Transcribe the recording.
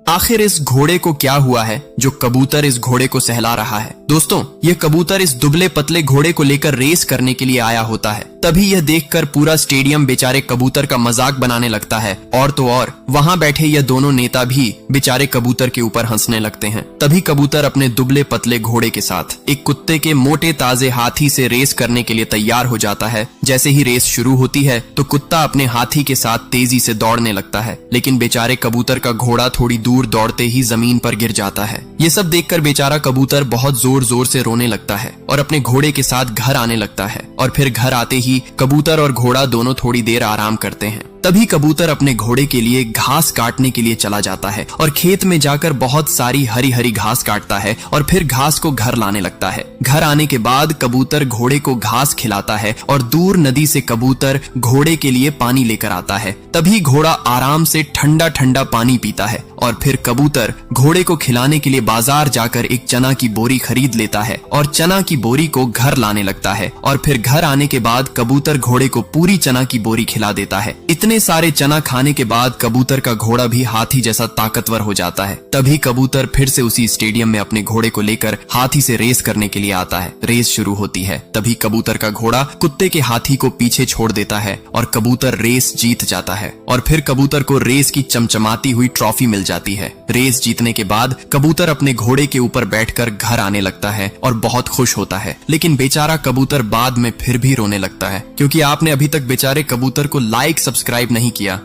आखिर इस घोड़े को क्या हुआ है जो कबूतर इस घोड़े को सहला रहा है। दोस्तों, यह कबूतर इस दुबले पतले घोड़े को लेकर रेस करने के लिए आया होता है। तभी यह देखकर पूरा स्टेडियम बेचारे कबूतर का मजाक बनाने लगता है और तो और वहां बैठे यह दोनों नेता भी बेचारे कबूतर के ऊपर हंसने लगते हैं। तभी कबूतर अपने दुबले पतले घोड़े के साथ एक कुत्ते के मोटे ताजे हाथी से रेस करने के लिए तैयार हो जाता है। जैसे ही रेस शुरू होती है तो कुत्ता अपने हाथी के साथ तेजी से दौड़ने लगता है, लेकिन बेचारे कबूतर का घोड़ा थोड़ी दूर दौड़ते ही जमीन पर गिर जाता है। ये सब देखकर बेचारा कबूतर बहुत जोर जोर से रोने लगता है और अपने घोड़े के साथ घर आने लगता है। और फिर घर आते ही कबूतर और घोड़ा दोनों थोड़ी देर आराम करते हैं। तभी कबूतर अपने घोड़े के लिए घास काटने के लिए चला जाता है और खेत में जाकर बहुत सारी हरी हरी घास काटता है और फिर घास को घर लाने लगता है। घर आने के बाद कबूतर घोड़े को घास खिलाता है और दूर नदी से कबूतर घोड़े के लिए पानी लेकर आता है। तभी घोड़ा आराम से ठंडा ठंडा पानी पीता है और फिर कबूतर घोड़े को खिलाने के लिए बाजार जाकर एक चना की बोरी खरीद लेता है और चना की बोरी को घर लाने लगता है। और फिर घर आने के बाद कबूतर घोड़े को पूरी चना की बोरी खिला देता है। इतने सारे चना खाने के बाद कबूतर का घोड़ा भी हाथी जैसा ताकतवर हो जाता है। तभी कबूतर फिर से उसी स्टेडियम में अपने घोड़े को लेकर हाथी से रेस करने के लिए आता है। रेस शुरू होती है। तभी कबूतर का घोड़ा कुत्ते के हाथी को पीछे छोड़ देता है और कबूतर रेस जीत जाता है। और फिर कबूतर को रेस की चमचमाती हुई ट्रॉफी मिल जाती है। रेस जीतने के बाद कबूतर अपने घोड़े के ऊपर बैठकर घर आने लगता है और बहुत खुश होता है। लेकिन बेचारा कबूतर बाद में फिर भी रोने लगता है, क्योंकि आपने अभी तक बेचारे कबूतर को लाइक सब्सक्राइब नहीं किया।